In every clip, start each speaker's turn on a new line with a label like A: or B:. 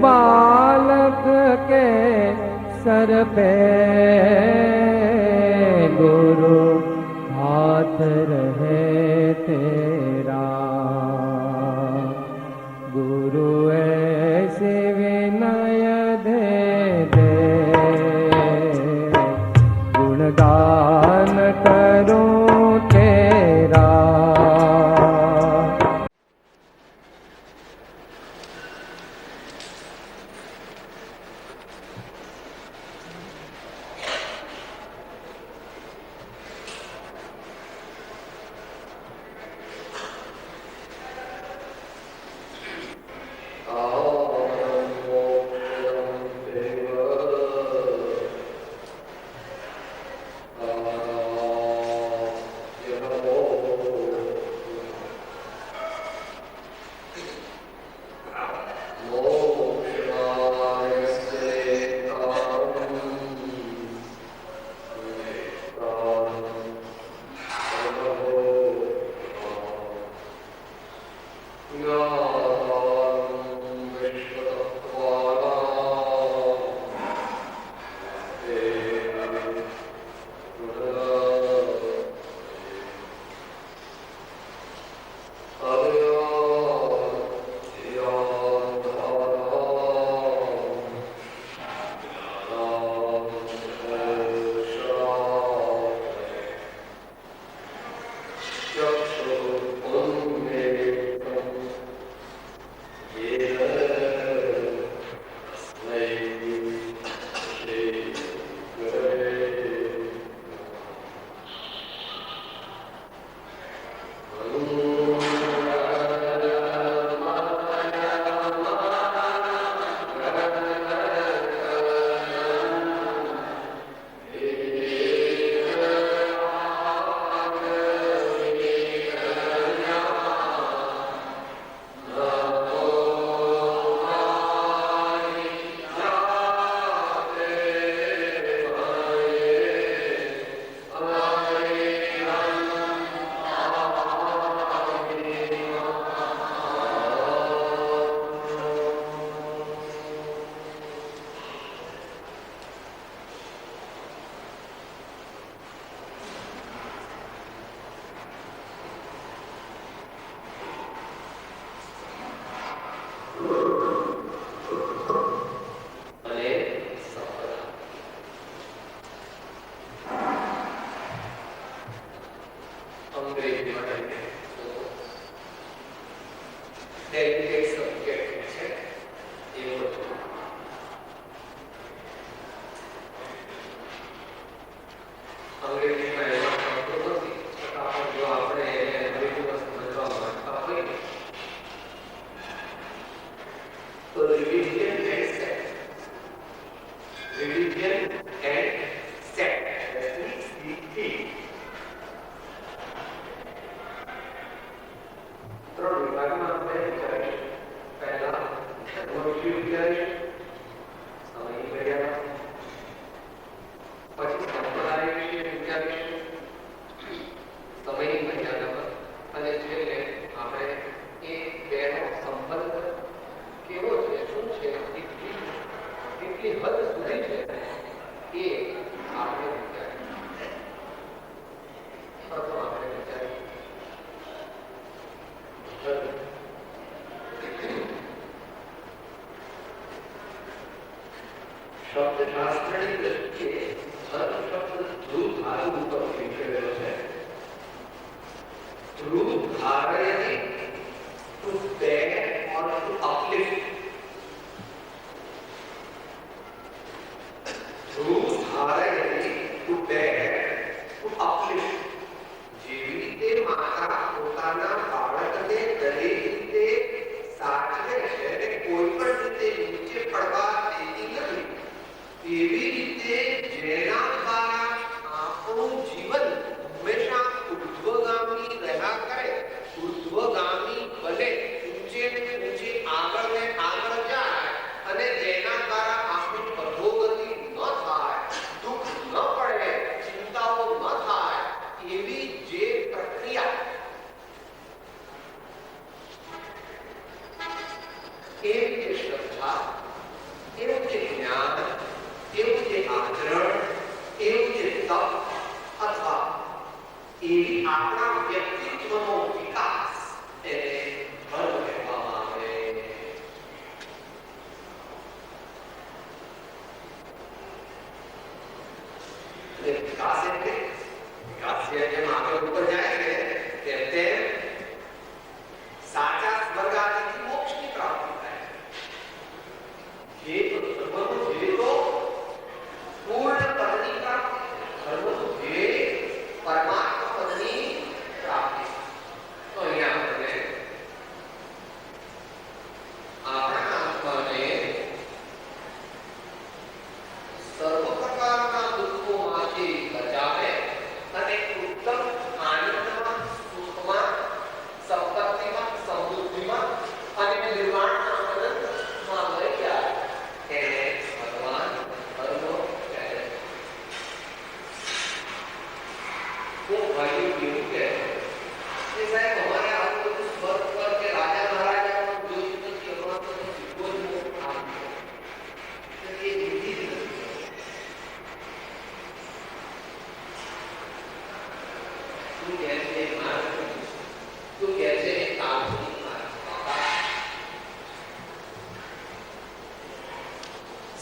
A: बालक के सर पे गुरु हाथ रहे तेरा। गुरु ऐसे विनय दे दे, गुणगान करूं तेरा।
B: ઉર્ધ્વગામી બને ઊંચે ને ઊંચે આગળ ને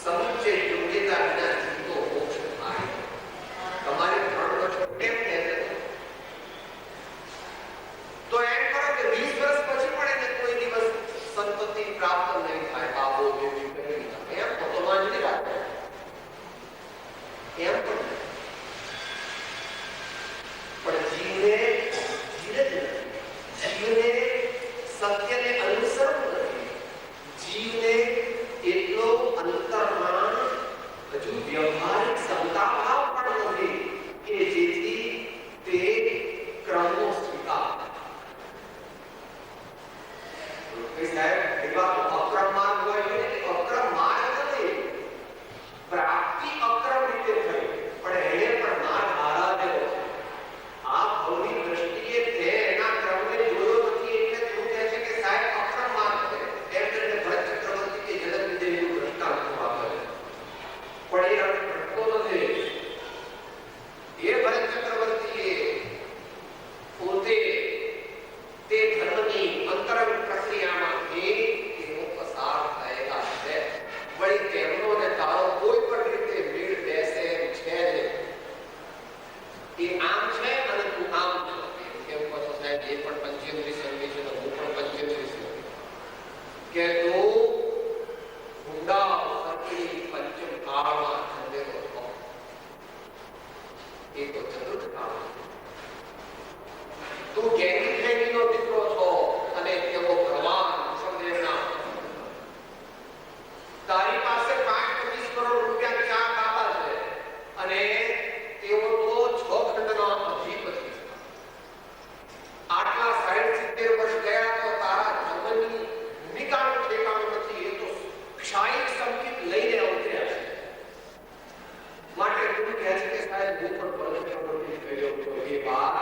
B: સમુચ્ચય યોગ્યતા વિના જીવો મોક્ષ થાય. તમારે 3 વર્ષ કેમ કહે છે? તો એમ કરો કે 20 વર્ષ પછી પણ એને કોઈ દિવસ સંપત્તિ પ્રાપ્ત નહીં થાય. બાબો દેવી કરી એમ તો વાંચી રાખે એમ પણ જીવને ધીરજ નથી, જીવને સત્યને અનુસરવું નથી, જીવને એટલો અંતરમાં હજુ વ્યવહારિક સમતાભાવ પણ નથી કે જેથી તે ક્રમનો સ્વીકાર સાહેબ એવા અક્રમ માર્ગ હોય છે. અક્રમ માર્ગ નથી, પ્રાપ્તિ અક્રમ રીતે થઈ પણ એને પણ માર્ગ આરાધેલો છે. આ ભૌતિક દ્રષ્ટિએ તે એના ક્રમને જોયો નથી એટલે તું કહે છે કે સાહેબ અક્રમ માર્ગ છે. એમ કરીને ભરત ચક્રવર્તી કે જનક વિજયનું દ્રષ્ટાંત આપે છે. પણ એ અર્થ ઘટતો નથી. એ ભરત ચક્રવર્તીએ પોતે તે ધર્મની અંતરંગ પ્રક્રિયામાંથી તેઓ પસાર થયેલા છે. વળી તેમનો ને તારો કોઈ પણ રીતે મેળ બેસે એમ છે નહીં. એ આમ છે અને તું આમ છો. કેવું કહો છો સાહેબ? એ પણ પંચેન્દ્રિય સંગી છે તો હું પણ પંચેન્દ્રિય સંગી કે તું ઊંડા સર્કિટ પંચમ કાળમાં ખંડેલો છો. એ તો ચતુર્થ કાળ તું જ્ઞાની જ્ઞાનીનો દીકરો છો અને તેઓ ભગવાન સમજેના તારી પાસે 5-25 કરોડ રૂપિયા ક્યાં ખાતા છે અને તેઓ તો 6 ખંડના અધિપતિ છે. આટલા 60-70 વર્ષ ગયા તો તારા ધર્મની ભૂમિકાનું ઠેકાણું નથી. એ તો ક્ષાયિક સંકેત લઈને ઉતર્યા છે. માટે તું કહે છે કે સાહેબ હું પણ ભરત ચક્રવર્તી કહ્યો તો એ વાત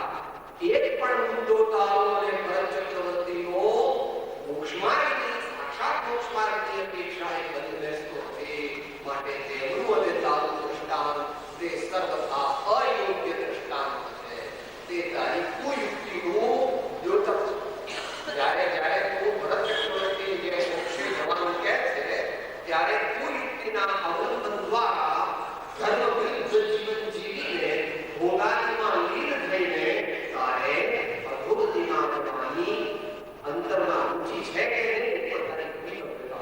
B: એક પણ મુદ્દો તારો અને ભરત ચક્રવર્તીનો મોક્ષમાર્ગની સાક્ષાત મોક્ષમાર્ગની અપેક્ષાએ બની બેસતો નથી. માટે તેમનું અને તારું દ્રષ્ટાંત તે સર્વથા અયોગ્ય દ્રષ્ટાંત છે. તે તારી કુયુક્તિનું દ્યોતક છે. જ્યારે તું ભરત ચક્રવર્તી જે મોક્ષે જવાનું કહે છે ત્યારે કુયુક્તિના અવલંબન દ્વારા ધર્મ વિરુદ્ધ જીવન જીવીને ભોગાદીમાં લીન થઈને તારે અધોગતિમાં જવાની અંતરમાં રુચિ છે કે નહીં પણ તારે ઘણી વખત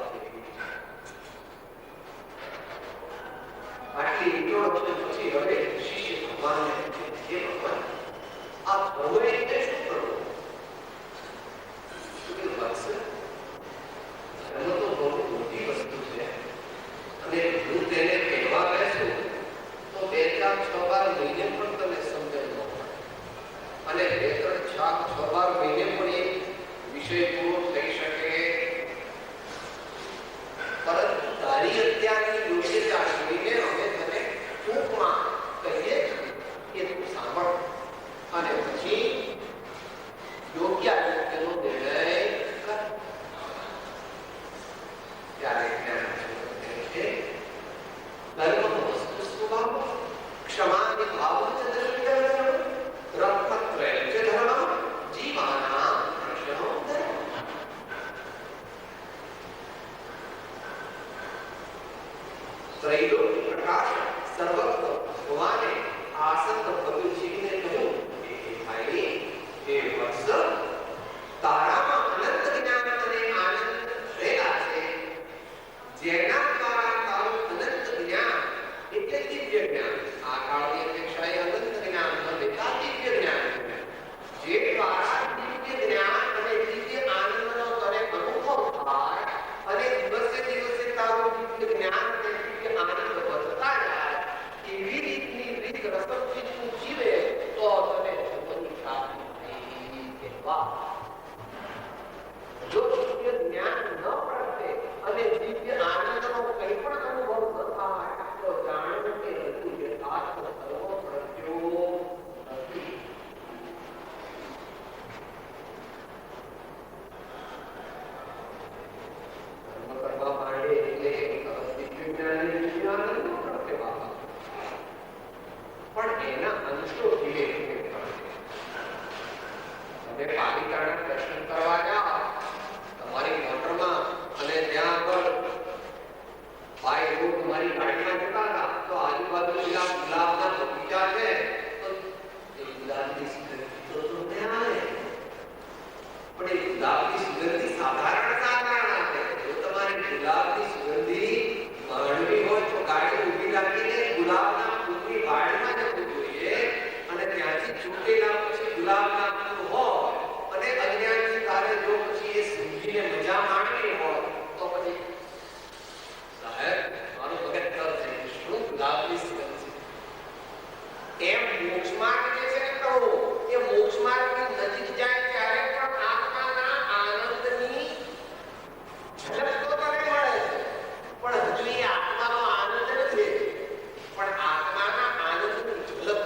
B: આટલી ઇન્ટ્રોડક્શન પછી હવે શિષ્ય ભગવાનને પૂછે છે, ભગવાન આ ધર્મ એટલે શું કરવું? ધર્મ તો બહુ મોટી વસ્તુ છે અને હું તેને કહેવા બેસું તો 2-4-6 વાર મહિને પણ તને સમજણ ન પડે અને 2-3-6 વાર મહિને પણ એ વિષય પૂરો થઈ શકે. પરંતુ તારી અત્યારની યોગ્યતા જોઈને અમે તને ટૂંકમાં કહીએ કે તું સાંભળ અને પછી યોગ્ય યોગ્યનો નિર્ણય કર. ત્યારે જ્ઞાન છે ધર્મ વસ્તુ સ્વભાવ ક્ષમાની ભાવ ચ દર્શય રત્નત્રય ચ ધર્મ જીવાના પ્રશ્નો ધર્મ. ત્રૈલોક પ્રકાશ સર્વત્ર ભગવાને આસક્ત ભગવતજીને કહ્યું કે ભાઈ એ વત્સ તારામાં અનંત જ્ઞાન અને આનંદ રહેલા છે. જેના દ્વારા તારું અનંત જ્ઞાન એટલે દિવ્ય જ્ઞાન, આ કાળની અપેક્ષાએ અનંત જ્ઞાન લેતા દિવ્ય જ્ઞાન જે દ્વારા દિવ્ય જ્ઞાન અને દિવ્ય આનંદનો તને અનુભવ થાય અને દિવસે દિવસે તારું દિવ્ય જ્ઞાન અને દિવ્ય આનંદ વધતા જાય એવી રીતની રીત રસથી તું જીવે તો તને ભગવાનની પ્રાપ્તિ થઈ. ભાઈ રોજ તમારી ગાડીમાં જતા હતા તો આજુબાજુ પેલા ગુલાબના બગીચા છે તો એ ગુલાબની સુગંધ તો તમને આવે, પણ એ ગુલાબની સુગંધ સાધારણ આવે. જો તમારે ગુલાબની સુગંધી માણવી હોય તો ગાડી ઊભી રાખીને ગુલાબના ફૂલની વાડીમાં જવું જોઈએ અને ત્યાંથી છૂટેલા પછી ગુલાબના ફૂલ હોય અને અજ્ઞાનની તારે જો પછી એ સૂંઘીને મજા માણવી હોય તો પછી સાહેબ મારું મગજ તર થઈ ગયું, શું ગુલાબની સુગંધ છે. એમ મોક્ષ માર્ગ જે છે ને કહો એ મોક્ષ માર્ગની નજીક જાય ત્યારે પણ આત્માના આનંદની ઝલક તો તને મળે છે, પણ હજુ એ આત્માનો આનંદ નથી, પણ આત્માના આનંદની ઝલક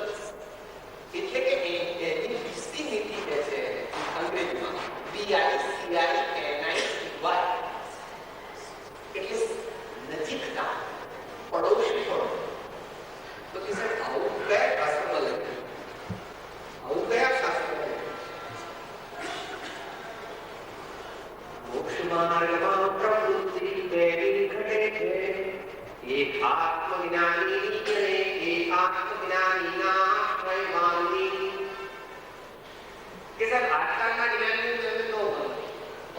B: એટલે કે એની વિસિનિટી કહે છે અંગ્રેજીમાં VICINITY એટલે નજીકતા, પડોશી પણ. તો કે સર આવું કયા શાસ્ત્રમાં લખ્યું, આવું કયા શાસ્ત્રમાં લખ્યું? મોક્ષ માર્ગમાં પ્રવૃત્તિ કેવી ઘટે છે, એક આત્મજ્ઞાની અને એક આત્મજ્ઞાનીના આશ્રયવાળી. કે સર આજકાલના જ્ઞાનની તમે ન બનો,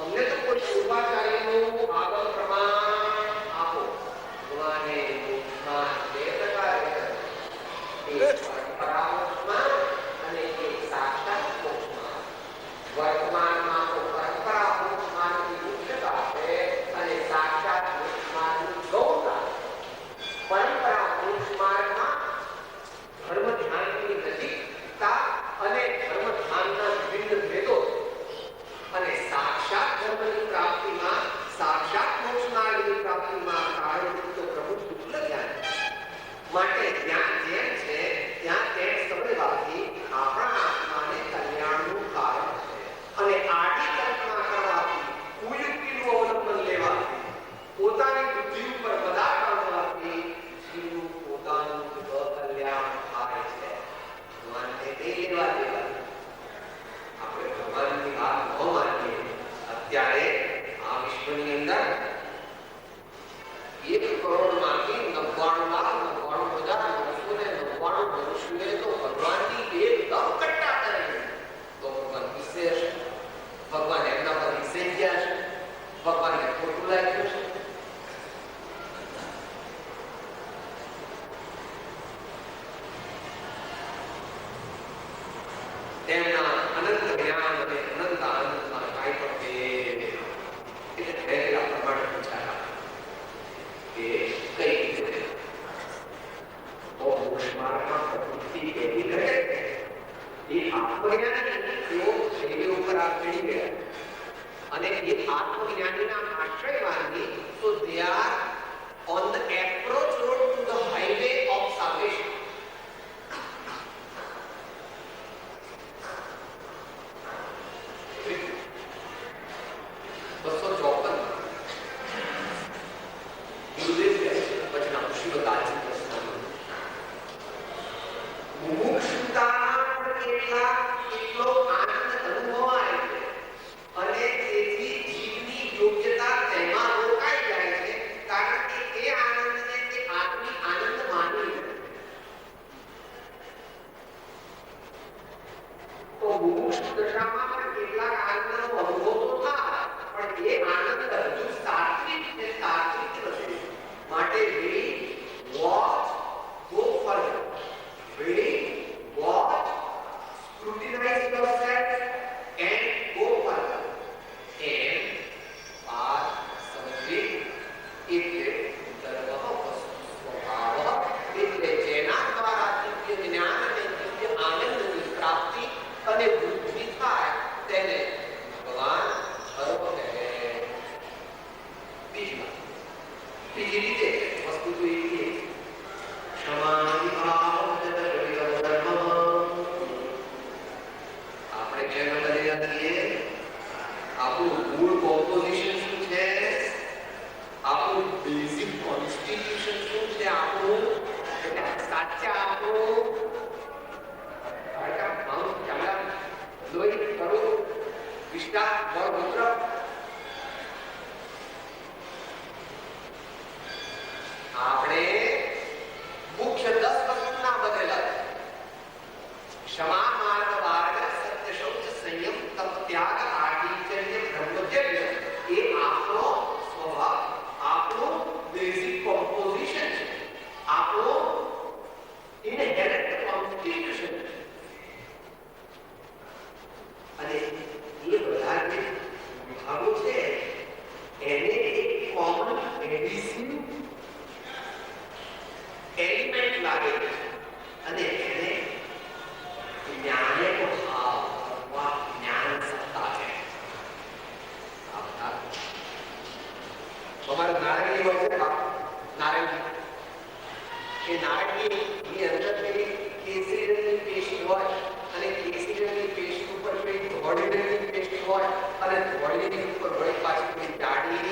B: અમને તો કોઈ પૂર્વાચાર્યનું આગમ પ્રમાણ આપો. ભગવાને મોક્ષમાં બે પ્રકારે એક પરંપરા મોક્ષમાં અને એક સાક્ષાત મોક્ષમાં. વર્તમાનમાં તો પરંપરા મોક્ષમાનની મુખ્યતા છે અને સાક્ષાત મોક્ષમાનની ગૌરવતા. પરંપરા મોક્ષમાર્ગમાં ધર્મ ધ્યાનની નજીકતા અને ધર્મ ધ્યાનના વિભિન્ન ભેદો અને સાક્ષાત ધર્મની પ્રાપ્તિમાં સાક્ષાત મોક્ષ માર્ગની પ્રાપ્તિમાં કારણભૂત પ્રભુ શુક્લ જ્ઞાન. માટે જ્ઞાન જેમ છે ત્યાં તેમ સમજવાથી આપણા આત્માને કલ્યાણનું કારણ છે અને આડી કલ્પના કરવાથી કુયુક્તિનું અવલંબન લેવાથી પોતાની બુદ્ધિ ઉપર બધા કરવાથી જીવનું પોતાનું કલ્યાણ થાય છે. ભગવાનને તે લેવા દેવા આપણે ભગવાનની વાત ન માનીએ. અત્યારે આ વિશ્વની અંદર 1 કરોડમાંથી 99,99,999 મનુષ્યોએ તો ભગવાનની એકદમ કટ્ટા કરી તો ભગવાન ગુસ્સે હશે, ભગવાન એમના પર રિસાઈ ગયા છે, ભગવાનને ખોટું લાગ્યું છે. તેમના અનંત જ્ઞાન અને અનંત આનંદમાં કાંઈ પણ એટલે પહેલા પ્રમાણે પૂછાયા કે કઈ રીતે મોક્ષ માર્ગમાં પ્રવૃત્તિ કેવી રહે એ આત્મજ્ઞાની તેઓ શૈલી ઉપર આ ચડી ગયા અને એ આત્મજ્ઞાનીના આશ્રયવાનની so they are on the approach road to the highway of salvation. આપણે મુખ્ય 10 વસ્તુના બનેલા ક્ષમા, માર્ગ, માર્ગ, સત્ય, શૌચ, સંયમ, તપ, ત્યાગ, આદિચર્ય, બ્રહ્મચર્ય એ આપણો સ્વભાવ, આપણું બેઝિક કોમ્પોઝિશન છે, આપણો ઇનહેરન્ટ કોન્સ્ટિટ્યુશન છે. અને એ બધા જે વિભાગો છે એને એક કોમન એડિશન એલિમેન્ટ લાગે છે અને એને જ્ઞાને કો ભાવ અથવા જ્ઞાન સત્તા છે. તમારે નારંગી હોય છે, નારંગી એ નારંગીની અંદર પેલી કેસરી રંગની પેશી હોય અને કેસરી રંગની પેશી ઉપર પેલી ધોળી રંગની પેશી હોય અને ધોળીની ઉપર વળી પાછી પેલી જાડી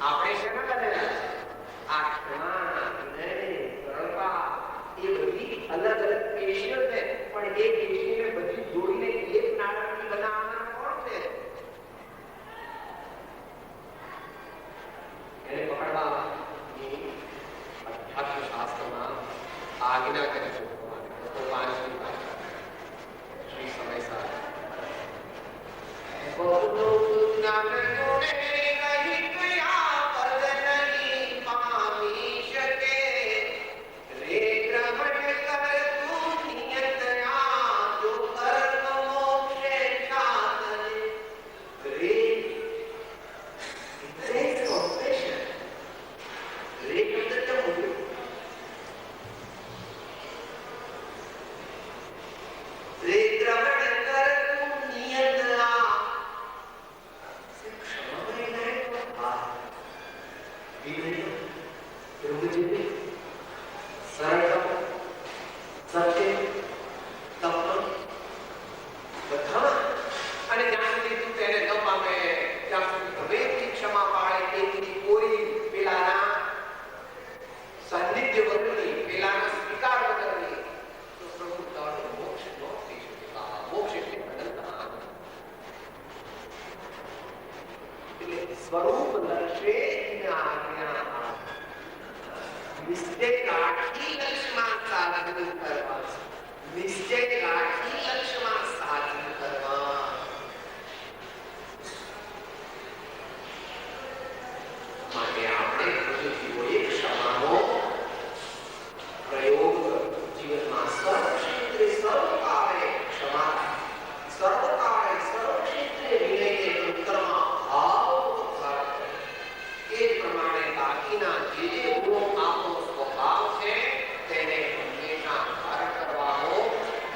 B: આપણે શેના બનેલા છે? આત્મા, સરળતા એ બધી અલગ અલગ પેશીઓ છે, પણ એ પેશીને બધી જોડીને એક નારંગી બનાવવાના કોણ છે? એને પકડવા શાસ્ત્રમાં આજ્ઞા કરી છે ભગવાન શ્રી સમય સાથે સ્વરૂપ દર્શે આજ્ઞા નિશ્ચય રાખી લક્ષ્યમાં સાધન કરવા, નિશ્ચય રાખી લક્ષ્યમાં સાધન કરવા. માટે આપણે જીવોએ ક્ષમાનો પ્રયોગ જીવનમાં સર્વ ક્ષેત્રે સર્વકાળે ક્ષમા, સર્વકાળે સર્વ ક્ષેત્રે વિનયને અંતરમાં ભાવ એ પ્રમાણે બાકીના જે ગુણો આપણો સ્વભાવ છે તેને હંમેશા ધારણ કરવાનો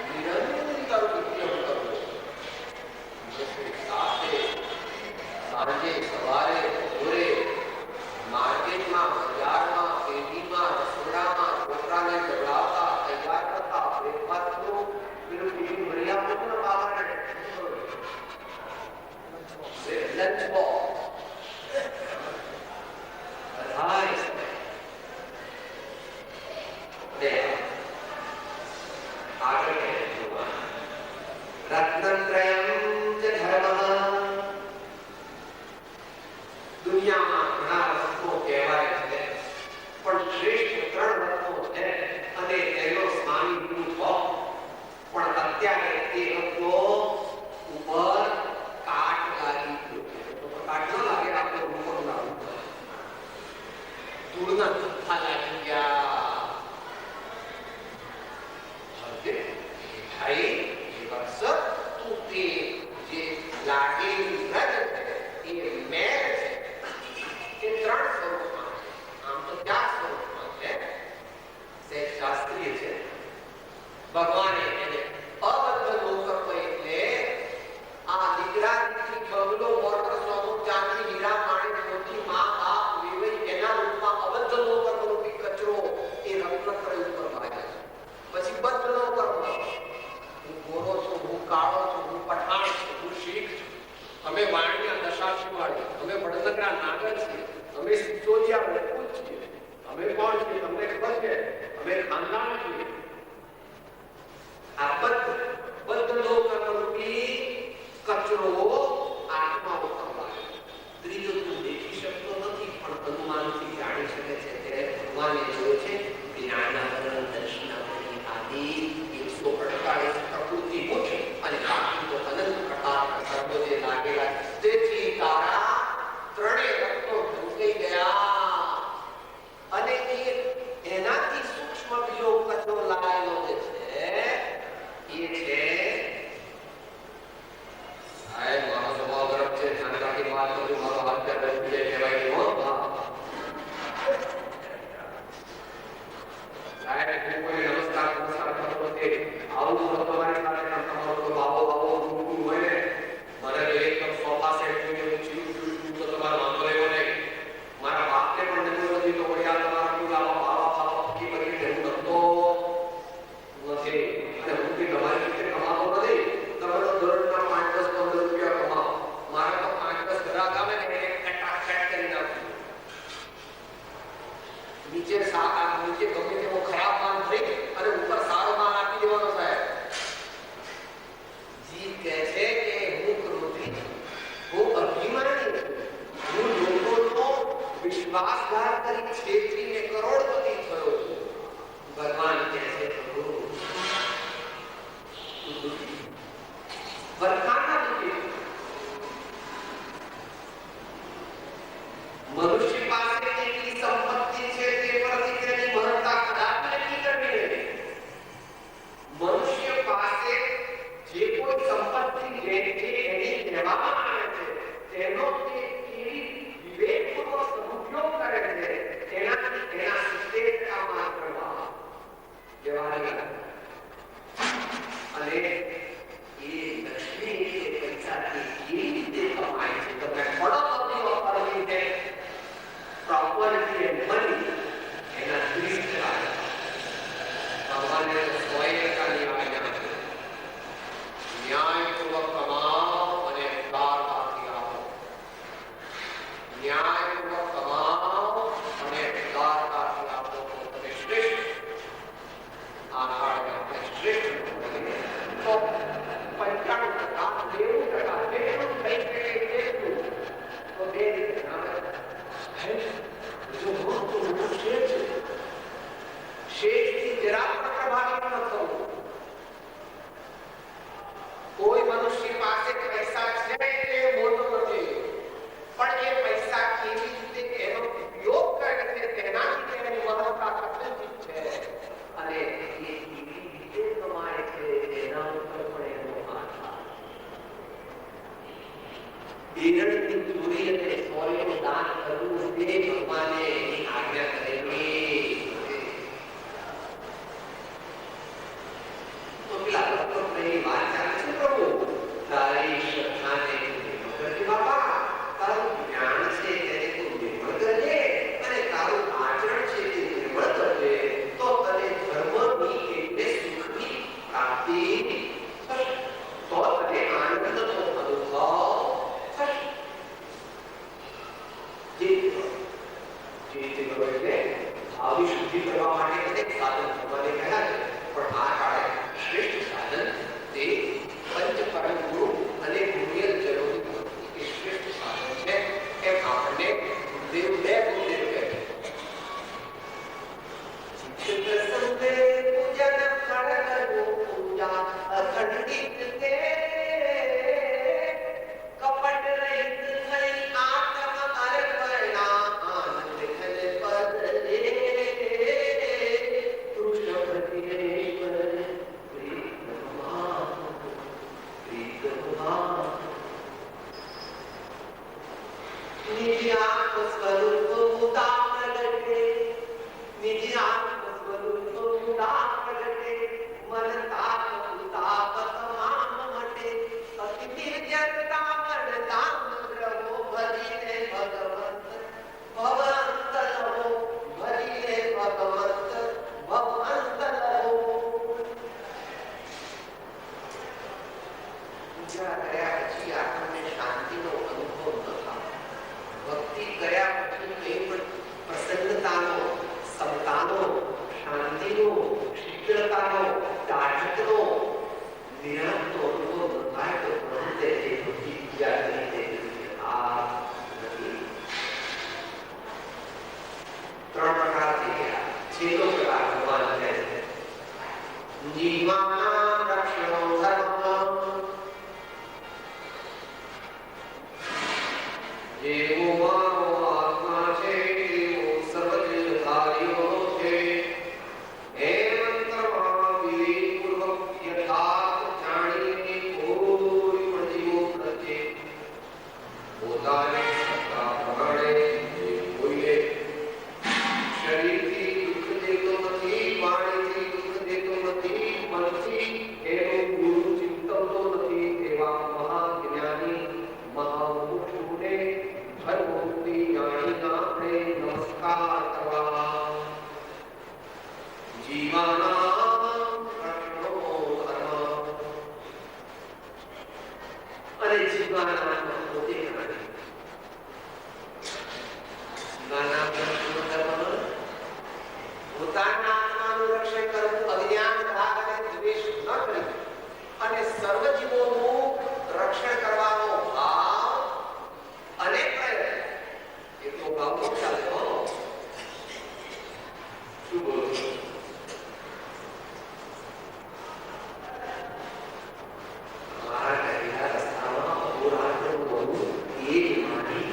B: નિરંતર ઉદ્યમ કરવો. સાથે સાંજે સવારે બપોરે માર્કેટમાં, બજારમાં, પેઢીમાં, રસોડામાં છોકરાને જવડાવતા, તૈયાર કરતા, બ્રેકફાસ્ટનું પેલું ટિફિન ભરી આપવું ને બાબાને લંચ બોક્સ દુનિયામાં ઘણા રત્નો કહેવાય છે, પણ શ્રેષ્ઠ 3 રત્નો છે અને તેનો સ્વામી ગુરુ પણ અત્યારે તે રત્નો ઉપર કાટ લાગી ગયો. કાટ ન લાગે, આપણે ઉપર લાગવું ધૂળના થપ્પા લાગી ગયા. ભાઈ વર્ષ તું તે જે લાગેલી રજ છે એ મેળ છે, એ 3 સ્વરૂપમાં છે. આમ તો 4 સ્વરૂપમાં છે. સહેજ શાસ્ત્રીય છે. ભગવાને એને અબદ્ધ લોકર્મ એટલે આ દીકરા દીકરી બગલો મોટર સોનું ચાંદી હીરા માણેક મોતી માં બાપ વેવાઈ એના રૂપમાં અબદ્ધ લોકર્મ રૂપી કચરો એ રત્ન પ્રયોગ કરવા આવ્યા છે. પછી બદ્ધ લોકર્મ, હું ગોરો છું, હું કાળો છું, હું પઠાણ છું, હું શીખ છું, અમે વાણિયા દશાશી વાળી, અમે વડનગરા નાગર છીએ, અમે સિચોદિયા રાજપૂત છીએ, અમે કોણ છીએ તમને ખબર છે? અમે ખાનદાન છીએ. આ બદ્ધ લોકર્મ રૂપી કચરો આત્મા ઉતરવા. ત્રીજો તું દેખી શકતો નથી પણ શકે છે ત્યારે ભગવાને જોયું છે જ્ઞાનાવરણ દર્શનાવરણ આદિ 148 પ્રકૃતિ મુખ્ય અને બાકી તો અનંત પ્રકાર સર્વોદય લાગેલા. તેથી તારા ત્રણેય રત્નો ઢંકાઈ ગયા અને એનાથી સૂક્ષ્મ બીજો કચરો લાયેલો જે છે એ છે સાહેબ મારો સ્વભાવ ગરમ છે જાણકારી વાત કરું મારો હાથ કરે કહેવાય હો સાહેબ કોઈ નમસ્કાર કરતો નથી આવું તો તમારી સાથે તમારો બાબો રૂપું હોય ને મને તો એકદમ સોફા સેટ જોઈએ ચીવ તો તમારો વાંધો એવો નહીં મારા બાપને પણ નજર નથી તો કોઈ આ તમારા પુલાવા બાવા પક્કી કરી દેવું નતો નથી અને હું બી તમારી રીતે કમાતો નથી તમે તો દરરોજના 5-10-15 રૂપિયા કમાઓ મારે તો 5-10 ગ્રાહક આવે ને એક કટાક્ષેટ કરી નાખું નીચે નીચે ગમે તેવો ખરાબ માલ થઈ અને ઉપર સારો માલ આપી દેવાનો સાહેબ. જીવ કહે છે કે હું ક્રોધી હું અભિમાની હું લોકોનો વિશ્વાસઘાત કરી છેતરીને કરોડપતિ થયો છું. ભગવાન કહે છે પ્રભુ વરખાના દુઃખી મનુષ્ય પાસે કેટલી સંપત્તિ છે તે પરથી તેની મહત્તા કદાચ નક્કી કરવી નહીં. મનુષ્ય પાસે જે કોઈ સંપત્તિ છે જે એની કહેવામાં આવે છે તેનો તે કેવી વિવેકપૂર્વક સદુપયોગ કરે છે તેનાથી તેના 70% માત્ર વ્યવહારિક અને એ લક્ષ્મી એ પૈસાથી કેવી રીતે કમાય છે તમે કરોડપતિ વાપરવી છે property and money એના દ્રિષ્ટ ભગવાને સ્વયંકાની આજ્ઞા છે ન્યાયપૂર્વક કમાઓ અને ઉદારતાથી આપો. ન્યાયપૂર્વક કમાઓ અને ઉદારતાથી આપો તો તમે શ્રેષ્ઠ આ કાળને આપણે શ્રેષ્ઠ તો 95% 90% જેટલું થઈ શકે તેટલું તો બે રીતે શેષથી જરા પણ પ્રભાવિત ન થવું. કોઈ મનુષ્ય પાસે પૈસા છે તે મોટો નથી પણ એ પૈસા કેવી રીતે એનો ઉપયોગ કરે છે તેનાથી તેની મહત્તા પ્રતિષ્ઠિત છે અને એ કેવી રીતે કમાય છે તેના ઉપર પણ એનો આધાર. હિરણની ચોરી અને સોયનું દાન કરવું તે ભગવાને એની આજ્ઞા કરેલી. તો પેલા ભક્તોની વાત ચાલે છે પ્રભુ તારી શ્રદ્ધાને કરજે બાપા તારું જ્ઞાન છે તેને તું નિર્મળ કરજે અને તારું આચરણ છે તે નિર્મળ કરજે તો તને ધર્મની એટલે સુખની પ્રાપ્તિ થશે તો તને આનંદનો અનુભવ થશે. જે કરો એટલે આવી શુદ્ધિ કરવા માટે અનેક સાધન ભગવાને કહ્યા છે પણ આ કાળે શ્રેષ્ઠ સાધન તે પંચ પરમ ગુરુ અને ગુણિયલ જરૂરી ભક્તિ એ શ્રેષ્ઠ સાધન છે એમ આપણને ગુરુદેવ બે ગુરુદેવ કહે છે. ચિત્ત સંતે પૂજન ફળ કરવો પૂજા અખંડિત કે કપટ રહિત થઈ આત્મ અર્પણા આનંદ ખલ પદ લે કૃષ્ણ પ્રતિરેશ્વર પ્રીતમા નિર્યાત સ્વરૂપ ત્રણ પ્રકાર થઈ ગયા. છેલ્લો પ્રકાર ભગવાન કહે છે જીવાનામ રક્ષણો ધર્મ. જેવો મારો આત્મા છે તેવો સર્વજ્ઞધારીઓ છે. એ મંત્રમાં વિવેકપૂર્વક યથાર્થ જાણીને કોઈ પણ જીવો પ્રત્યે પોતાની સત્તા પ્રમાણે કોઈને શરીરથી દુઃખ દેતો નથી, વાણીથી દુઃખ દેતો નથી, મનથી એનું ગુરુ ચિંતવતો નથી. એવા મહાજ્ઞાની મહામુખને ભરભૂતિ જાણીને આપણે નમસ્કાર કરવા. જીવાનામ રક્ષણો ધર્મ. અને જીવાનામ પોતે જાણે. જીવાનામ રક્ષણો ધર્મ, પોતાના આત્માનું રક્ષણ કરવું, અજ્ઞાન રાગ અને દ્વેષ ન કરવું અને સર્વ જીવોનું રક્ષણ કરવાનો ભાવ અને પ્રયત્ન. એ તો ભાવ ચાલે હો. શું બોલો છો? મારા કરેલા રસ્તામાં અહોરાત્ર બહુ એક મારી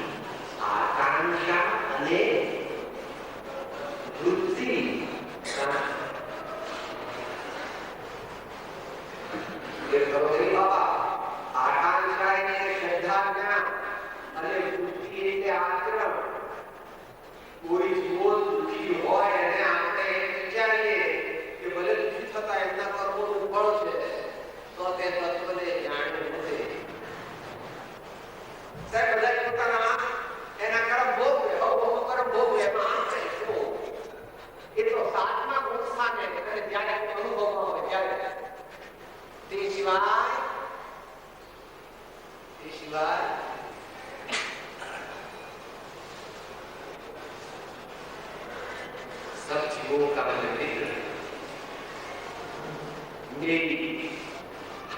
B: આકાંક્ષા અને વૃત્તિ ये करो रे बाबा. आकांक्षा એટલે શ્રદ્ધા, જ્ઞાન અને વૃત્તિ એટલે આચરણ. કોઈ જીવો દુઃખી હોય અને આપણે વિચારીએ કે ભલે દુઃખી થતા એમના કર્મોનું ફળ છે તો તે તત્વને જાણવું નથી. સાહેબ બધા પોતાના એના કર્મ ભોગવે, અવભોગ કર્મ ભોગવે, એમાં આપણે શું એ તો સાતમા ગુણ સ્થાને અને જ્યારે અનુભવમાં હોય ત્યારે. તે સિવાય सब जीवों का मित्र मेरी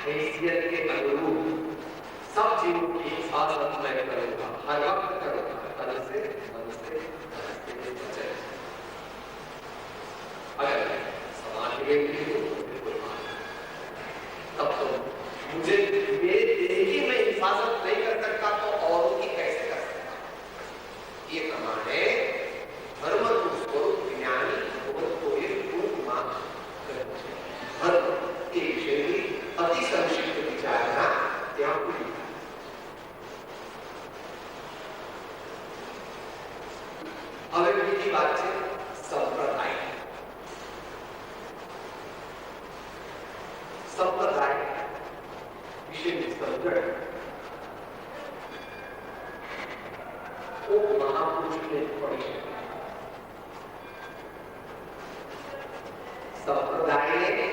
B: हैसियत के अनुरूप सब जीवों की हिफाजत मैं करूंगा, हर वक्त करूंगा. तन से मन से वचन. अगर समाज में भी हो बिल्कुल तब तो मुझे मेरे देह की मैं हिफाजत नहीं कर सकता तो औरों की कैसे कर सकता. ये प्रमाणे धर्म रूप स्वरूप ज्ञानी भगवत को एक रूप मान धर्म के विषय की अति संक्षिप्त विचारना ત્યાં પૂરી. હવે બીજી વાત છે સંપ્રદાય. સંપ્રદાય વિશેની સમજણ ખૂબ મહાપુરુષને પડી શકે. સંપ્રદાયને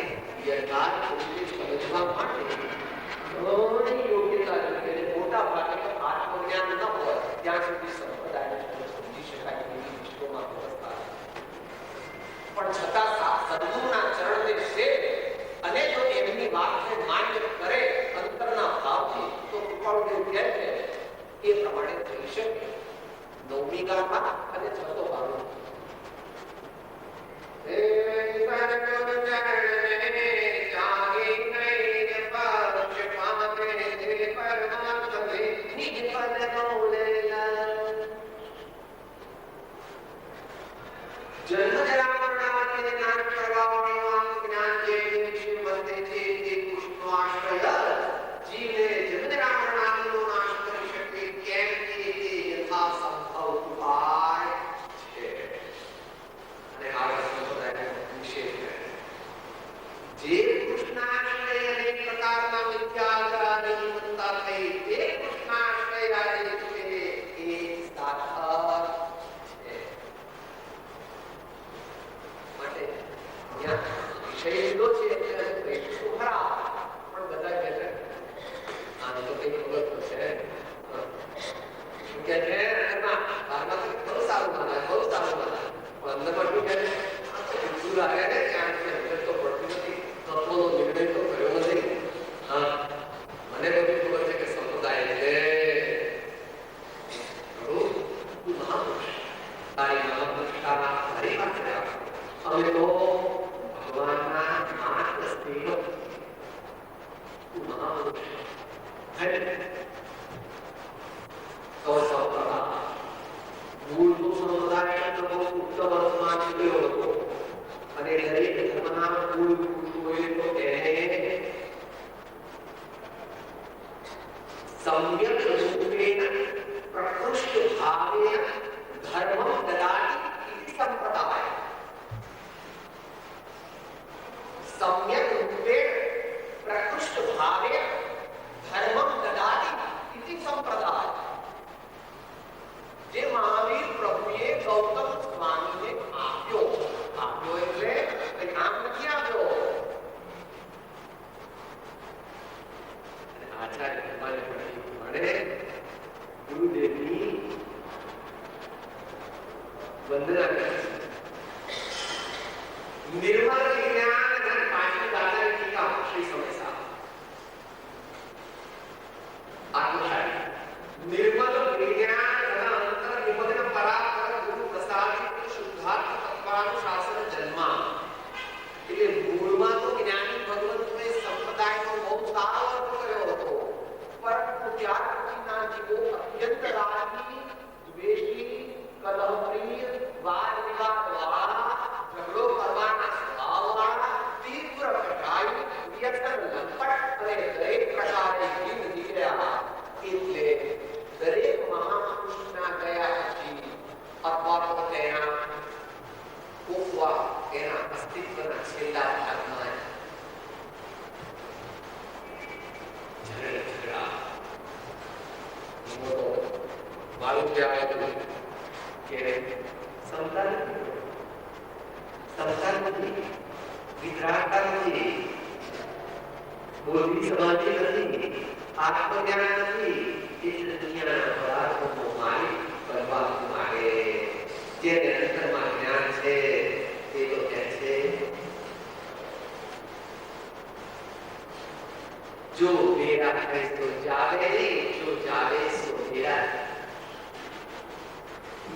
B: યથાર્થ રીતે સમજવા માટે ઘણી યોગ્યતા જોઈએ. મોટા ભાગે તો આત્મજ્ઞાન ન હોય ત્યાં સુધી સંપ્રદાયને સમજી શકાય એવી વિશ્વમાં વ્યવસ્થા. પણ છતાં સદગુરુના ચરણને સેવે અને જો એમની વાતને માન્ય કરે અંતરના ભાવથી તો કૃપાળુદેવ કહે છે એ પ્રમાણે થઈ શકે. નવમી ગાથા અને છતો ભાવ. જાગે નહીં પક્ષ પામે તમે તો ભગવાનના માત્ર સેવક તો સૌપ્રથમ મૂળનો સમુદાય પ્રભુ ઉત્તમ વર્તમાન ગયો હતો અને દરેક ધર્મના મૂળ પુરુષોએ તો તેને સમ્યક રૂપેણ પ્રકૃષ્ટ ભાવેન ધર્મં દદાતિ ઇતિ સંપ્રદાય સમ્યક રૂપેણ પ્રકૃષ્ટ ભાવેન ધર્મં દદાતિ ઇતિ સંપ્રદાય જે મહાવીર પ્રભુએ ગૌતમ સ્વામીને આપ્યો એટલે કઈ કામ નથી આપ્યો. આચાર્ય ભગવાને મળે ગુરુદેવની વંદના કરે નિર્મલ જ્ઞાન અને પાંચમી દાદાની ટીકા શ્રી સમયસા આત્મશાળી નિર્મલ જ્ઞાન અંતર નિમગ્ન પરાપર ગુરુ પ્રસાદિત શુદ્ધાર્થ તત્વાનુશાસન જન્મા એટલે મૂળમાં તો જ્ઞાની ભગવંતને સંપ્રદાયનો બહુ સારો અર્થ કર્યો હતો, પરંતુ ત્યાર પછીના જીવો અત્યંત રાગી, દ્વેષી, કલહપ્રિય, વાદ વિવાદવાળા, ઝઘડો કરવાના સ્વભાવવાળા, તીવ્ર કટાઈ, વ્યસન લંપટ અને દરેક પ્રકારે જીવ નીકળ્યા. એટલે દરેક મહાપુરુષના ગયા પછી અથવા તો તેના એના અસ્તિત્વના છેલ્લા ભાગમાં ઝઘડા મારું કહેવાય કે સંતાન નથી, વિતરાગતા નથી, બોધી સમાધિ નથી, આત્મજ્ઞાન નથી. એટલે દુનિયાના પદાર્થોનો માલિક બનવા માંગે. જેને અંતરમાં જ્ઞાન છે તે તો કહે છે જો મેરા है तो जावे नहीं, जो जावे सो मेरा.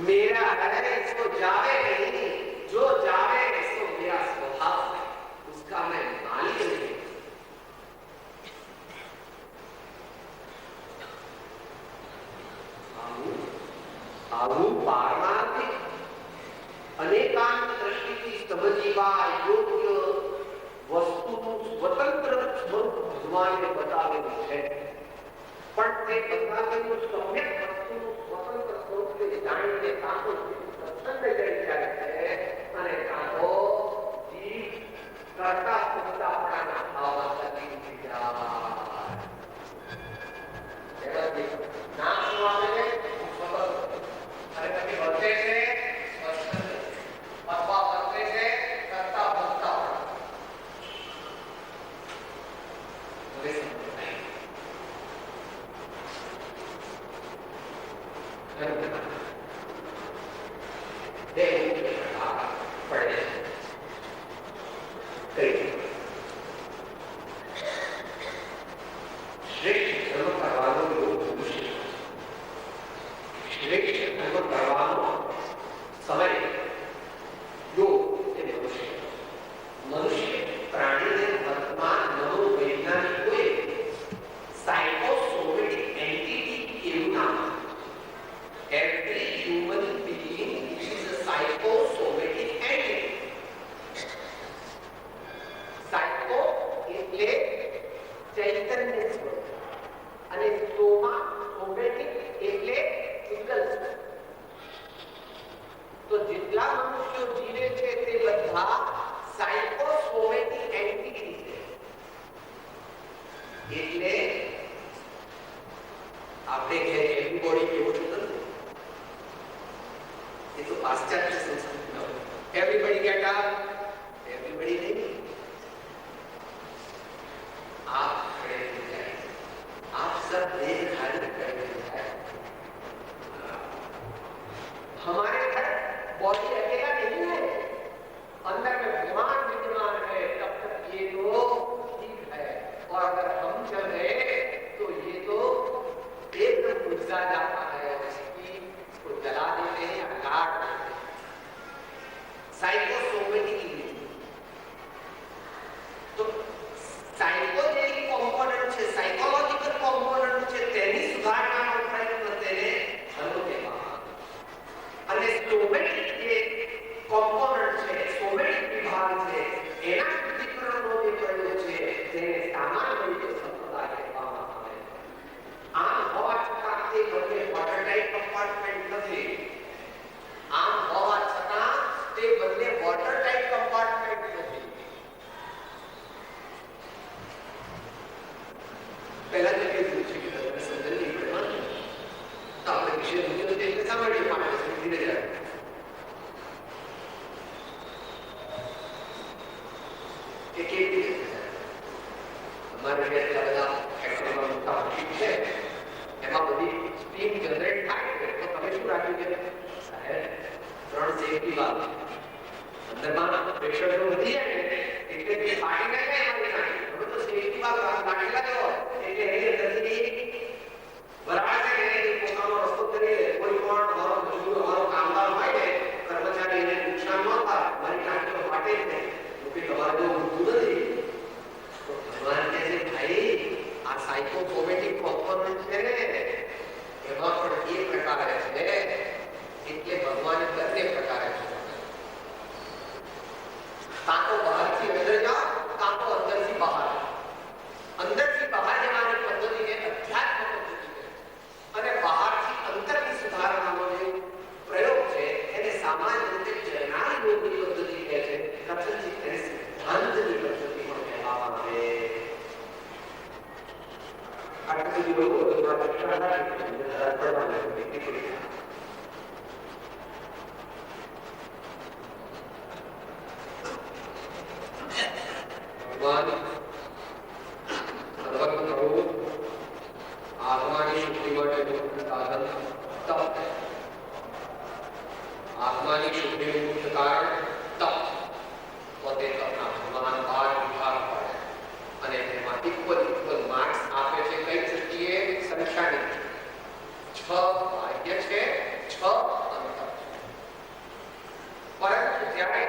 B: मेरा है तो जावे नहीं, जो जावे सो मेरा स्वभाव है, उसका मैं मालिक नहीं. આવું પારમાર્થિક અનેકાંત દ્રષ્ટિથી સમજીવા યોગ્ય વસ્તુનું સ્વતંત્ર સ્વરૂપ ભગવાને બતાવેલું છે. પણ તે બતાવેલું સમ્યક વસ્તુનું સ્વતંત્ર સ્વરૂપ જાણીને કાં તો સત્સંગ કરી જાય છે અને કાં તો જીવ કરતા પોતાના ભાવમાં તકલીફ જાય. ના શું આવે છે અને પછી વર્તે છે અથવા વર્તે છે કરતા ભોગતા. શ્રેષ્ઠ ધર્મ કરવાનો યોગ મનુષ્ય, શ્રેષ્ઠ ધર્મ કરવાનો સમય યોગ એ મનુષ્ય પ્રાણીને વર્તમાન મનોવૈજ્ઞાનિકોએ સાયકોસોમેટિક એન્ટિટી એવું નામ. Every human being is a psychosomatic entity. Psycho એટલે ચૈતન્ય સ્વરૂપ અને સોમા સોમેટિક એટલે સિંગલ. તો જેટલા મનુષ્યો જીવે છે તે બધા સાયકોસોમેટિક એન્ટિટી છે. એટલે આપણે કે એવરીબોડી કેવું નથી, ये तो पाश्चात्य संस्कृति में एवरीबॉडी गेट अप, एवरीबॉडी नहीं. आप खड़े हो जाए, आप सब देख खाली खड़े हो जाए. हमारे घर बॉडी अकेला नहीं है, अंदर में भगवान विद्यमान है. तब तक ये तो ठीक है, और अगर हम चल रहे तो ये तो एकदम गुजरा जाता है, इसको जला देते हैं या काट देते हैं. साइकोसोमेटिक સેફટી વાળો અંદરમાં પ્રેશર જો વધી જાય ને એટલે કે ફાટી ના જાય એમાં નાખી હવે તો સેફટી વાળો નાખેલા જ હોય એટલે એની અંદરથી બરાબર છે કે પોતાનો રસ્તો કરી લે કોઈ પણ મારો મજૂર મારો કામદાર હોય ને કર્મચારીને નુકસાન ન થાય મારી ટાંકી ફાટે જ નહીં તો કે તમારે જો ઊંધું નથી તો ભગવાન કહે છે ભાઈ આ સાયકોસોમેટિક કોમ્પોનન્ટ છે ને એમાં પણ એ પ્રકારે છે એટલે ભગવાન બંને પ્રકારે છે કાં તો બહારથી અંદર જાઓ કાં તો અંદરથી બહાર અંદરથી બહાર જવાની પદ્ધતિને અધ્યાત્મ પદ્ધતિ કહે અને બહારથી અંદરની સુધારણાનો જે પ્રયોગ છે એને સામાન્ય રીતે જૈનાની યોગની પદ્ધતિ કહે છે કથનથી તેને સિદ્ધાંતની પદ્ધતિ પણ કહેવામાં આવે આટલું સુધી બોલો તો થોડા પક્ષા ભગવાન સર્વત્ર પ્રભુ આત્માની શુદ્ધિ માટેનું સાધન તપ આત્માની શુદ્ધિનું મુખ્ય કારણ તપ પોતે તપના મહાન ભાર વિભાગ પડે અને તેમાં ઇક્વલ માર્ક્સ આપે છે કઈ દ્રષ્ટિએ સંખ્યાની 6 ભાગ્ય છે 6 અંતર પરંતુ જ્યારે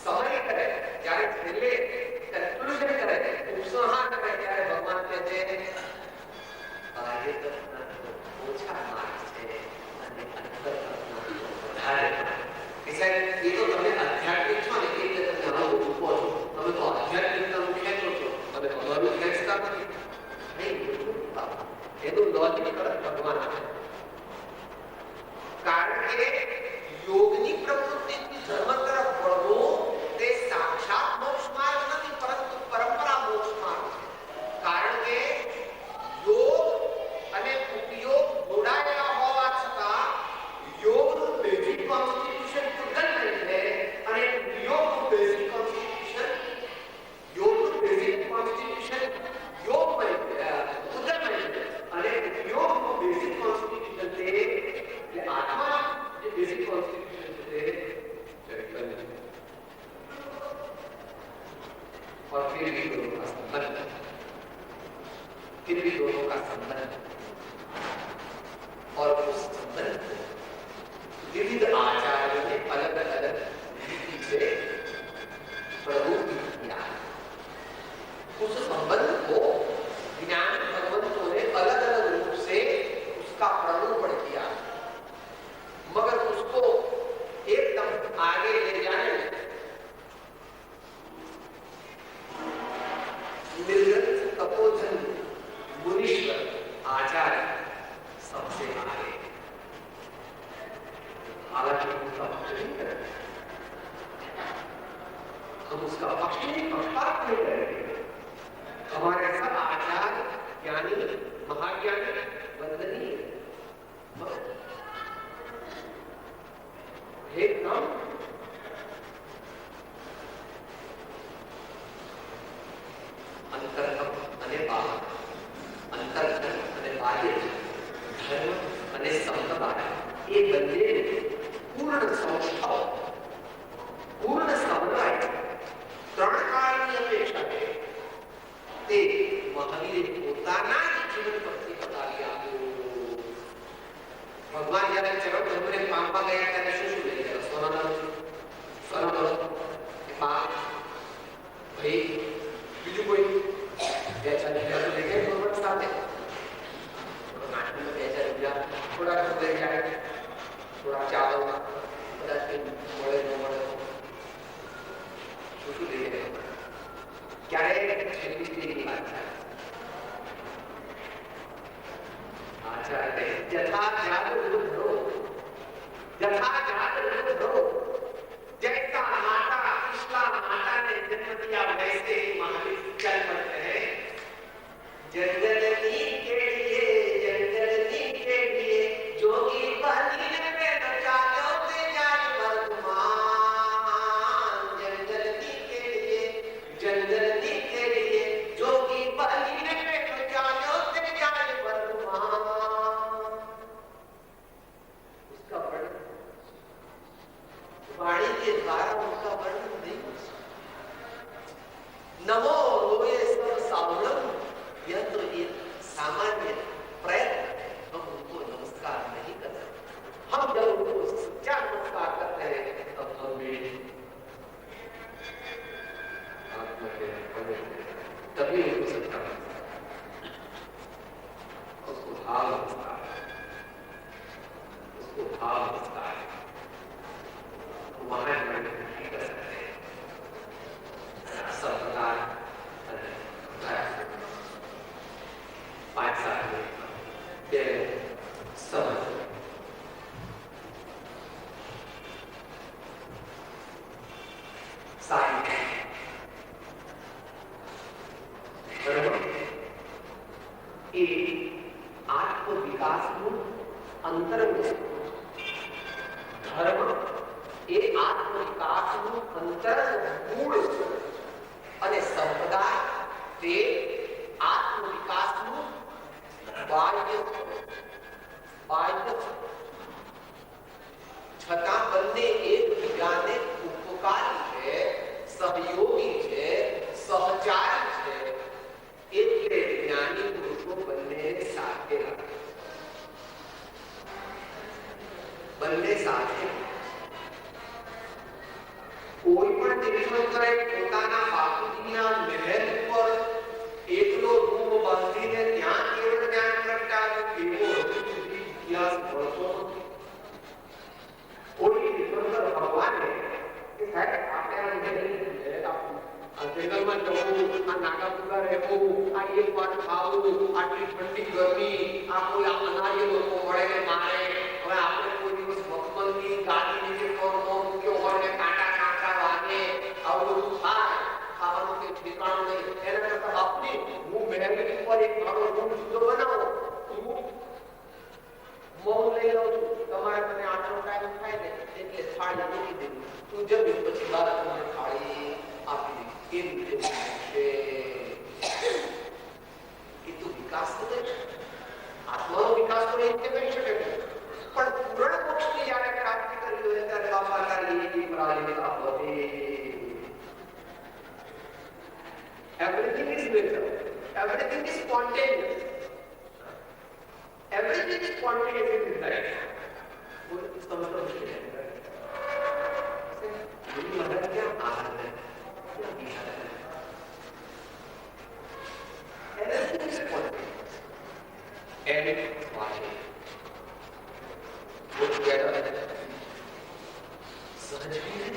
B: સમય કરે જ્યારે છેલ્લે કન્ક્લુઝન કરે ઉપસંહાર કરે ત્યારે ભગવાન કહે છે બાહ્ય તત્વના ઓછા માર્ક્સ છે અને અંતર તત્વના વધારે એટલે એ તો તમે આધ્યાત્મિક છો ને એટલે તમે આવો રૂપો છો તમે તો આધ્યાત્મિકતાનું ખેંચો છો તમે તમારું ખેંચતા નથી નહીં એનું લોજિક તરફ ભગવાન આપે કારણ કે યોગની પ્રવૃત્તિથી ધર્મ તરફ વળવું તે સાક્ષાત મોક્ષ માર્ગ નથી પરંતુ પરંપરા મોક્ષ માર્ગ છે કારણ કે યોગ અને ઉપયોગ જોડાયેલા હોવા છતાં યોગનું બેઝિક કોન્સ્ટિટ્યુશન પૂજન નહીં છે અને યોગનું બેઝિક કોન્સ્ટિટ્યુશન યોગ પૂજન નહીં છે અને યોગનું બેઝિક કોન્સ્ટિટ્યુશન તે એટલે આત્મા જે બેઝિક કોન્સ્ટિટ્યુશન છે તે ચરિત્ર છે और फिर भी दोनों का संबंध और उस संबंध विविध आचार्यों ने अलग अलग रीति से प्ररूप किया उस संबंध को ज्ञान भगवंतों ने अलग अलग रूप से उसका प्ररूपण किया मगर उसको एकदम आगे ले जाने निर्गत तपोधन मुनीश्वर आचार्य सबसे आगे हालांकि उसका पक्ष नहीं करेंगे हम उसका पक्ष नहीं पक्षपात नहीं करेंगे हमारे सब आचार्य ज्ञानी महाज्ञानी वंदनीय एकदम અંતરતમ અને બાહ્ય અંતરતમ અને બાહ્ય ધર્મ અને સંપ્રદાય એ બંને પૂર્ણ સંસ્થાઓ પૂર્ણ સમન્વય ત્રણ કાળની અપેક્ષા છે તે મહાવીરે પોતાના જ જીવન પરથી બતાવી આપ્યું ભગવાન જ્યારે ચરણ ધર્મને પામવા ગયા ત્યારે શું લઈ ગયા સોનાનો ભાઈ બીજું કોઈ બે ચાર રૂપિયા લઈ ગયા ભગવાન સાથે બે ચાર રૂપિયા થોડા લઈ જાય થોડા ચાવલ કદાચ મળે ન મળે શું લઈ જાય ક્યારે છેલ્લી વાત થાય आचार्य यथा जात धरो यथा जात धरो जैसा माता कृष्णा माता ने जन्म दिया वैसे ही महावीर चल पड़ते हैं जंगलनी के लिए जोगी बनी पे चालो से जाए वर्तमान जंगलनी के लिए जोगी बनी पे चालो से जाए वर्तमान वाणी के द्वारा उनका वर्णन नहीं हो सकता। नमो लोये सब सावलम, यह तो एक सामान्य प्रयत्न, हम उनको नमस्कार नहीं कर सकते। हम जब उनको सच्चा नमस्कार करते हैं तब हमें तभी उनको सच्चा उसको भाव नमस्कार, उसको भाव नमस्कार वहां नहीं कर सकते। सब प्रकार 5 साल के समझ साहित्य आत्म विकास अंतरंग धर्म એ આત્મવિકાસનું અંતરંગ મૂળ અને સંપ્રદાય તે આત્મવિકાસનું બાહ્ય છતાં બંને એકબીજાને ઉપકારી છે, સહયોગી છે, સહચારી છે, એટલે જ્ઞાની પુરુષો બંને સાથે રાખે, બંને સાથે કોઈ પણ તીર્થંકરે પોતાના બાપુજીના મહેલ પર એકલો રૂમ બાંધીને ત્યાં કેવળ જ્ઞાન પ્રગટાવ્યું એવો હજુ સુધી ઇતિહાસ મળતો નથી. કોઈ તીર્થંકર ભગવાને કે સાહેબ આપણે આ જંગલમાં જવું, આ નાગાપુરા રહેવું, આ એક વાર ખાવું, આટલી ઠંડી ગરમી, આ કોઈ અનાર્ય લોકો મળે ને મારે, હવે આપણે કોઈ દિવસ મખમલની ગાદી નીચે પગ મૂક્યો હોય ને કાંટા વાગે, આવું બધું થાય, ખાવાનું કે ઠેકાણું નહીં, એના કરતા બાપની હું મહેલની પર એક મારો રૂમ જુદો બનાવો, હું મૌન લઈ લઉં છું, તમારે મને આટલો ટાઈમ થાય ને એટલે થાળી મૂકી દેવી, તું જમી પછી બાદ તમારે થાળી આપી કેમ રીતે છે એ તો વિકાસ કરે છે. આત્માનો વિકાસ તો એ રીતે કરી શકે છે, પણ પૂર્ણ મોક્ષની જ્યારે પ્રાપ્તિ કરી હોય ત્યારે બાપાકારી પ્રાલિકા વધે. Everything is natural, everything is spontaneous, everything is spontaneous in this life. वो समझना मुश्किल है. मेरी मदद क्या आहार है, क्या विहार है. Everything is spontaneous and why? वो together सहज भी है,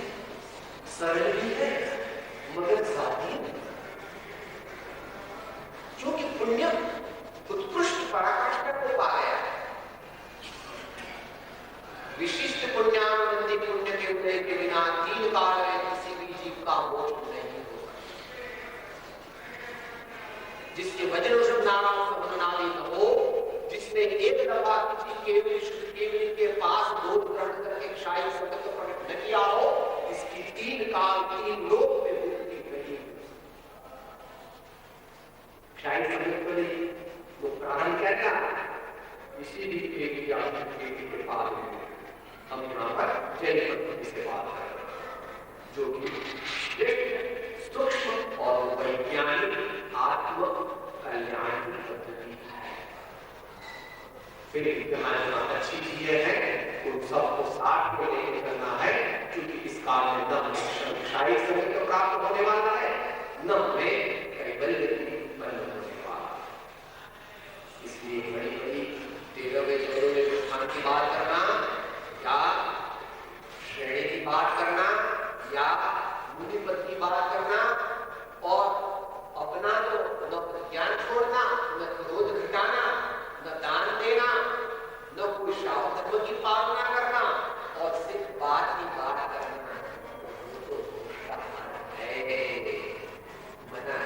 B: सरल भी है, मगर साथी जो कि पुण्य उत्कृष्ट पराकाष्ठा को पा गया, विशिष्ट पुण्यानंदी पुण्य के उदय के बिना 3 काल में किसी भी जीव का मोक्ष नहीं होगा. जिसके वजन नाम समनाली न हो, जिसने एक दफा किसी केवल के पास बोध ग्रहण करके क्षाई सत्य प्रकट न किया हो, इसकी 3 काल 3 लोक में मुक्ति नहीं. क्षाई सत्य वो प्रारंभ क्या था, किसी भी एक के पास हम यहाँ पर जैन पद्धति से बात कर रहे हैं, जो कि सूक्ष्म और वैज्ञानिक आत्म कल्याण की पद्धति है. फिर हमारे पास अच्छी चीजें हैं, उन सबको साथ में लेकर चलना है, क्योंकि इस काल में न क्षाई सत्य प्राप्त होने वाला है, न हमें कैवल्य की बंधन होने वाला. इसलिए बड़ी बड़ी स्थान की बात करना या श्रेणी की बात करना या मुनिपद की बात करना और अपना तो न ज्ञान छोड़ना, न क्रोध घटाना, न दान देना, न कोई शास्त्र धर्म की पालना करना और सिर्फ बात की बात करना, वो तो है मना.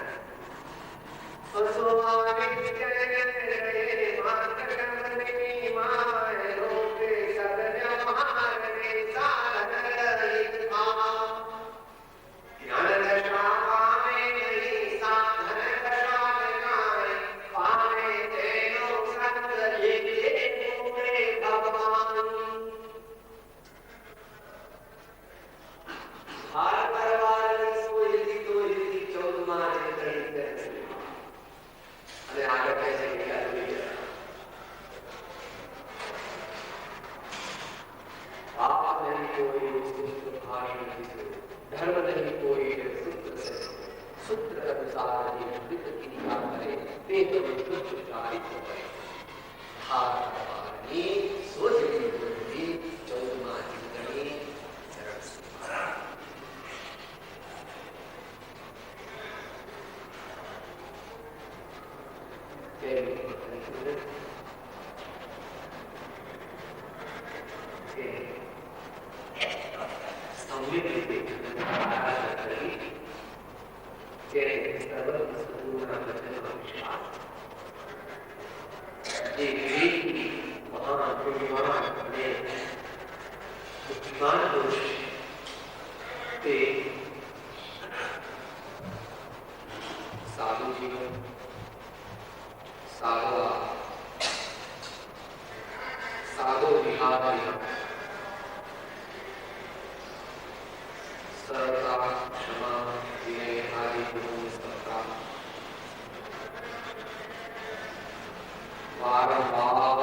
B: धर्म नहीं कोई सूत्र से सूत्र अनुसार ही विद क्रिया करे ते शुद्ध चारित करे भारतवाणी सोचती बुद्धि चौदमा जिंदगी चरण स्मरण साधु जीवन साधो विहार सरलता क्षमा विनय आदि गुणों में सबका बारंबार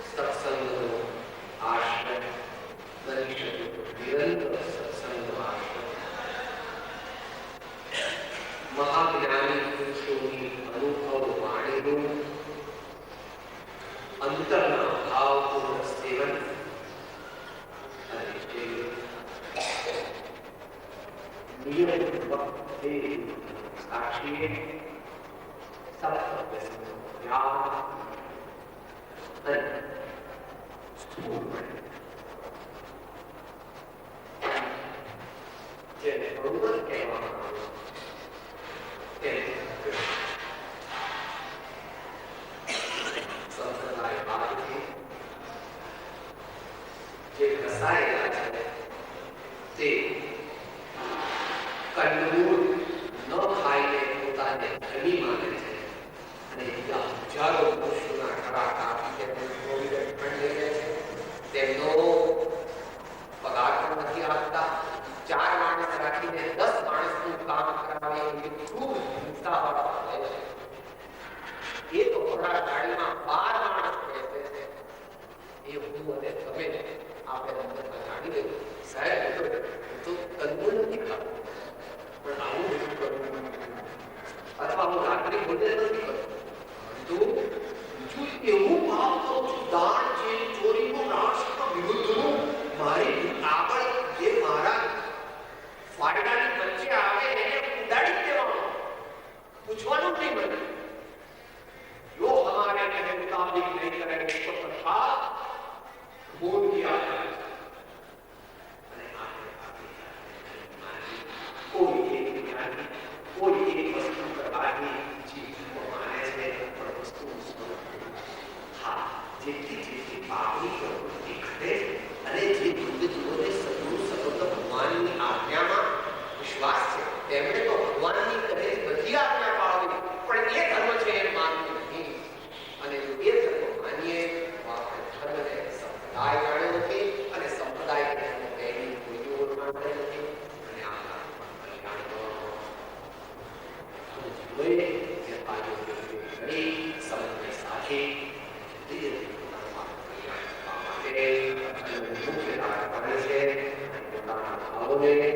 B: सत्संग आश्रय निरंतर सत्संग आश्रय महाज्ञानी पुरुषों की अनुभव वाणी अंतरना भावपूर्ण सेवन नियमित वक्त से साक्षी सत्य
C: Amen.